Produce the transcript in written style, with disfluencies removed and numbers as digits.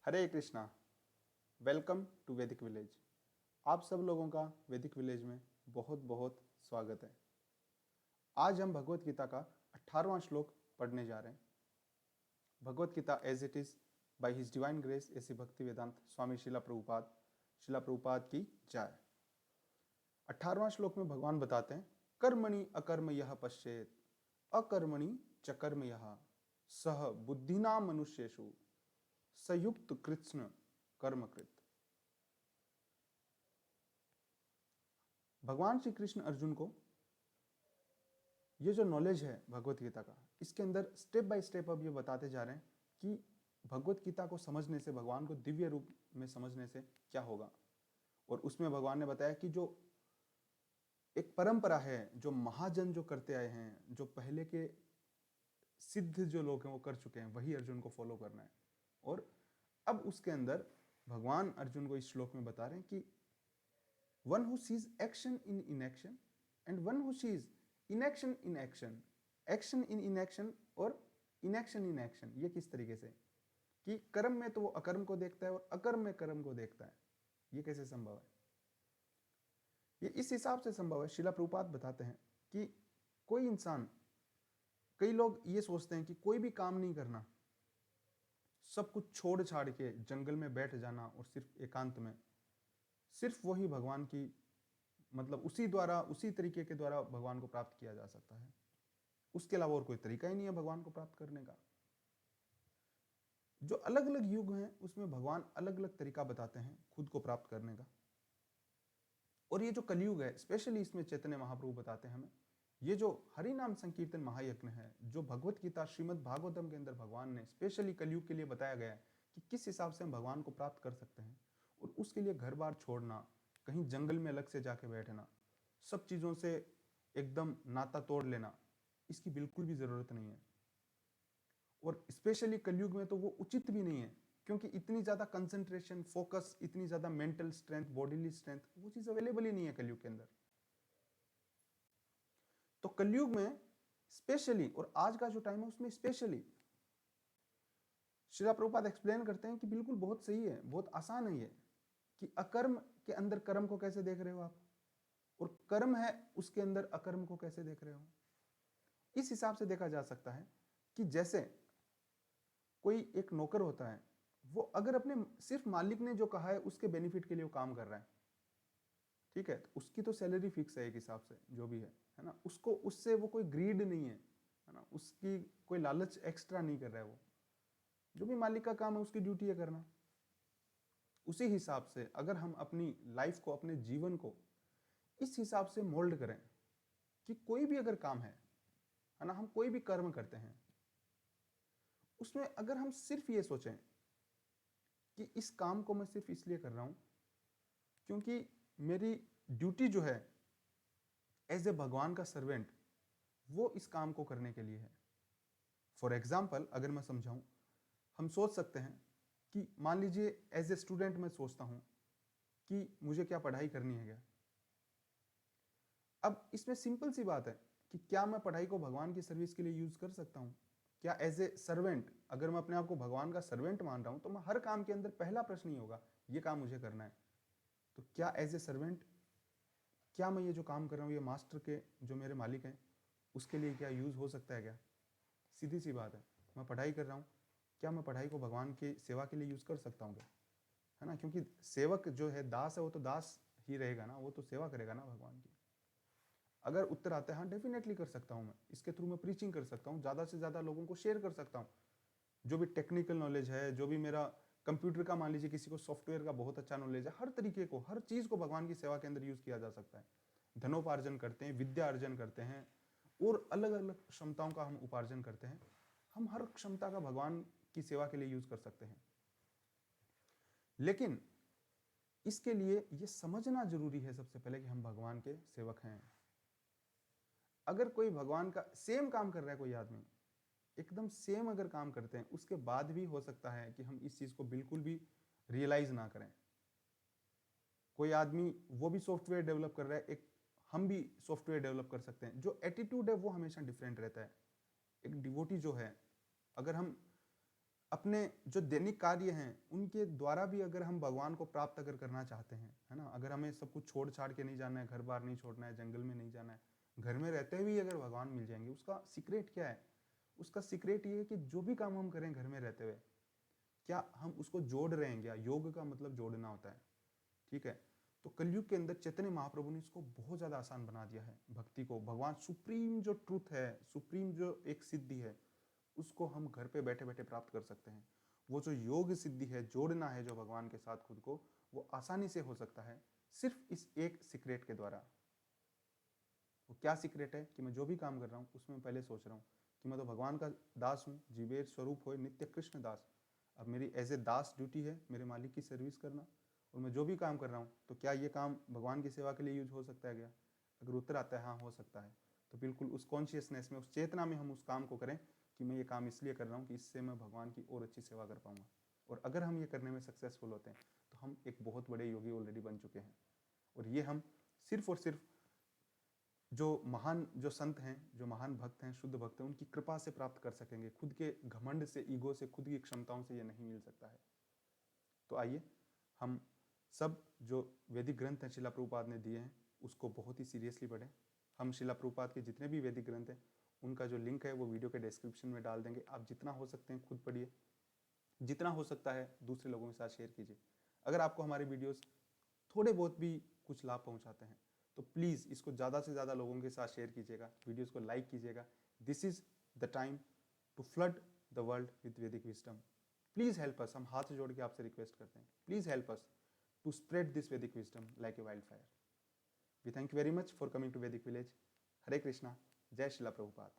Hare Krishna. Welcome to Vedic village. आप सब लोगों का वैदिक विलेज में बहुत बहुत स्वागत है। आज हम भगवत गीता का 18वां श्लोक पढ़ने जा रहे हैं। Bhagavad Gita as it is by his divine grace A C भक्ति वेदांत स्वामी शिला प्रभुपाद की जय। 18वां श्लोक में भगवान बताते हैं, कर्मणि अकर्म यह पश्चेत अकर्मणि च कर्म यह सह बुद्धिना मनुष्येषु संयुक्त कृष्ण कर्मकृत। भगवान श्री कृष्ण अर्जुन को ये जो नॉलेज है भगवत गीता का, इसके अंदर स्टेप बाय स्टेप अब ये बताते जा रहे हैं कि भगवत गीता को समझने से, भगवान को दिव्य रूप में समझने से क्या होगा। और उसमें भगवान ने बताया कि जो एक परंपरा है, जो महाजन जो करते आए हैं, जो पहले के सिद्ध जो लोग हैं वो कर चुके हैं, वही अर्जुन को फॉलो करना है। और अब उसके अंदर भगवान अर्जुन को इस श्लोक में बता रहे हैं कि one who sees action in inaction and one who sees inaction in action, action in inaction और inaction in action, ये किस तरीके से कि कर्म में तो वो अकर्म को देखता है और अकर्म में कर्म को देखता है, ये कैसे संभव है। ये इस हिसाब से संभव है। शिला प्रभुपाद बताते हैं कि कोई इंसान, कई लोग ये सोचते हैं कि कोई भी काम नहीं करना, सब कुछ छोड़ छाड़ के जंगल में बैठ जाना और सिर्फ एकांत में, सिर्फ वही भगवान की, मतलब उसी तरीके के द्वारा भगवान को प्राप्त किया जा सकता है। उसके अलावा और कोई तरीका ही नहीं है भगवान को प्राप्त करने का। जो अलग अलग युग हैं उसमें भगवान अलग अलग तरीका बताते हैं खुद को प्राप्त करने का। और ये जो कलयुग है, स्पेशली इसमें चैतन्य महाप्रभु बताते हैं हमें, ये जो हरि नाम संकीर्तन महायज्ञ है, जो भगवत गीता श्रीमद् भागवतम के अंदर भगवान ने स्पेशली कलयुग के लिए बताया गया है कि किस हिसाब से हम भगवान को प्राप्त कर सकते हैं। और उसके लिए घर बार छोड़ना, कहीं जंगल में अलग से जाके बैठना, सब चीज़ों से एकदम नाता तोड़ लेना, इसकी बिल्कुल भी ज़रूरत नहीं है। और स्पेशली कलयुग में तो वो उचित भी नहीं है, क्योंकि इतनी ज़्यादा कंसंट्रेशन, फोकस, इतनी ज़्यादा मेंटल स्ट्रेंथ, बॉडीली स्ट्रेंथ, वो चीज़ अवेलेबल ही नहीं है कलयुग के अंदर। तो कलयुग में स्पेशली, और आज का जो टाइम है उसमें स्पेशली, श्रीला प्रभुपाद एक्सप्लेन करते हैं कि बिल्कुल बहुत सही है, बहुत आसान है ये, कि अकर्म के अंदर कर्म को कैसे देख रहे हो आप, और कर्म है उसके अंदर अकर्म को कैसे देख रहे हो। इस हिसाब से देखा जा सकता है कि जैसे कोई एक नौकर होता है, वो अगर अपने सिर्फ मालिक ने जो कहा है उसके बेनिफिट के लिए वो काम कर रहा है, ठीक है, तो उसकी तो सैलरी फिक्स है एक हिसाब से, जो भी है ना, उसको उससे वो कोई ग्रीड नहीं है ना, उसकी कोई लालच एक्स्ट्रा नहीं कर रहा है। वो जो भी मालिक का काम है उसकी ड्यूटी है करना। उसी हिसाब से अगर हम अपनी लाइफ को, अपने जीवन को इस हिसाब से मोल्ड करें कि कोई भी अगर काम है ना, हम कोई भी कर्म करते हैं, उसमें अगर हम सिर्फ ये सोचें कि इस काम को मैं सिर्फ इसलिए कर रहा हूं क्योंकि मेरी ड्यूटी जो है एज ए भगवान का सर्वेंट, वो इस काम को करने के लिए है। फॉर एग्जाम्पल अगर मैं समझाऊं, हम सोच सकते हैं कि मान लीजिए एज ए स्टूडेंट मैं सोचता हूं कि मुझे क्या पढ़ाई करनी है क्या। अब इसमें सिंपल सी बात है कि क्या मैं पढ़ाई को भगवान की सर्विस के लिए यूज कर सकता हूं। क्या एज ए सर्वेंट, अगर मैं अपने आप को भगवान का सर्वेंट मान रहा हूं, तो मैं हर काम के अंदर पहला प्रश्न ही होगा, ये काम मुझे करना है, तो क्या एज ए सर्वेंट, क्या मैं ये जो काम कर रहा हूँ ये मास्टर के, जो मेरे मालिक हैं, उसके लिए क्या यूज हो सकता है क्या। सीधी सी बात है। मैं पढ़ाई कर रहा हूँ, क्या मैं पढ़ाई को भगवान की सेवा के लिए यूज कर सकता हूँ क्या, है ना। क्योंकि सेवक जो है, दास है, वो तो दास ही रहेगा ना, वो तो सेवा करेगा ना भगवान की। अगर उत्तर आता है हाँ डेफिनेटली कर सकता हूँ, मैं इसके थ्रू मैं प्रीचिंग कर सकता हूँ, ज़्यादा से ज़्यादा लोगों को शेयर कर सकता हूँ, जो भी टेक्निकल नॉलेज है, जो भी मेरा कंप्यूटर का, मान लीजिए किसी को सॉफ्टवेयर का बहुत अच्छा नॉलेज है, हर तरीके को, हर चीज़ को भगवान की सेवा के अंदर यूज़ किया जा सकता है। धनोपार्जन करते हैं, विद्या अर्जन करते हैं, और अलग अलग क्षमताओं का हम उपार्जन करते हैं। हम हर क्षमता का भगवान की सेवा के लिए यूज़ कर सकते हैं। लेकिन इसके लिए ये समझना जरूरी है सबसे पहले कि हम भगवान के सेवक हैं। अगर कोई भगवान का सेम काम कर रहा है, कोई आदमी एकदम सेम अगर काम करते हैं, उसके बाद भी हो सकता है कि हम इस चीज़ को बिल्कुल भी रियलाइज ना करें। कोई आदमी वो भी सॉफ्टवेयर डेवलप कर रहा है, एक हम भी सॉफ्टवेयर डेवलप कर सकते हैं, जो एटीट्यूड है वो हमेशा डिफरेंट रहता है। एक डिवोटी जो है, अगर हम अपने जो दैनिक कार्य हैं उनके द्वारा भी अगर हम भगवान को प्राप्त अगर करना चाहते हैं, है ना, अगर हमें सब कुछ छोड़ छाड़ के नहीं जाना है, घर बार नहीं छोड़ना है, जंगल में नहीं जाना है, घर में रहते हुए अगर भगवान मिल जाएंगे, उसका सीक्रेट क्या है? उसका सीक्रेट ये है कि जो भी काम हम करें घर में रहते हुए, क्या हम उसको जोड़ रहे हैं? क्या योग का मतलब जोड़ना होता है, ठीक है। तो कलयुग के अंदर चैतन्य महाप्रभु ने इसको बहुत ज़्यादा आसान बना दिया है। भक्ति को, भगवान सुप्रीम जो ट्रूथ है, सुप्रीम जो एक सिद्धि है, उसको हम घर पे बैठे बैठे प्राप्त कर सकते हैं। वो जो योग सिद्धि है, जोड़ना है जो भगवान के साथ खुद को, वो आसानी से हो सकता है सिर्फ इस एक सीक्रेट के द्वारा। वो क्या सीक्रेट है? कि मैं जो भी काम कर रहा हूँ उसमें पहले सोच रहा हूँ कि मैं तो भगवान का दास हूँ, जीवेर स्वरूप हो नित्य कृष्ण दास। अब मेरी एज ए दास ड्यूटी है मेरे मालिक की सर्विस करना, और मैं जो भी काम कर रहा हूँ तो क्या ये काम भगवान की सेवा के लिए यूज हो सकता है क्या? अगर उत्तर आता है हाँ हो सकता है, तो बिल्कुल उस कॉन्शियसनेस में, उस चेतना में हम उस काम को करें कि मैं ये काम इसलिए कर रहा हूँ कि इससे मैं भगवान की और अच्छी सेवा कर पाऊंगा। और अगर हम ये करने में सक्सेसफुल होते हैं तो हम एक बहुत बड़े योगी ऑलरेडी बन चुके हैं। और ये हम सिर्फ और सिर्फ जो महान जो संत हैं, जो महान भक्त हैं, शुद्ध भक्त हैं, उनकी कृपा से प्राप्त कर सकेंगे। खुद के घमंड से, ईगो से, खुद की क्षमताओं से ये नहीं मिल सकता है। तो आइए हम सब जो वैदिक ग्रंथ हैं शिला प्रभुपाद ने दिए हैं उसको बहुत ही सीरियसली पढ़ें। हम शिला प्रभुपाद के जितने भी वैदिक ग्रंथ हैं उनका जो लिंक है वो वीडियो के डिस्क्रिप्शन में डाल देंगे। आप जितना हो सकते हैं खुद पढ़िए, जितना हो सकता है दूसरे लोगों के साथ शेयर कीजिए। अगर आपको हमारे वीडियोस थोड़े बहुत भी कुछ लाभ पहुंचाते हैं तो प्लीज़ इसको ज़्यादा से ज़्यादा लोगों के साथ शेयर कीजिएगा, वीडियोस को लाइक कीजिएगा। This is the time to flood the world with Vedic wisdom. Please help us, हम हाथ जोड़ के आपसे रिक्वेस्ट करते हैं, please help us to spread this Vedic wisdom like a wild fire. We thank you very much for coming to Vedic village. Hare Krishna, जय शिला प्रभुपाद।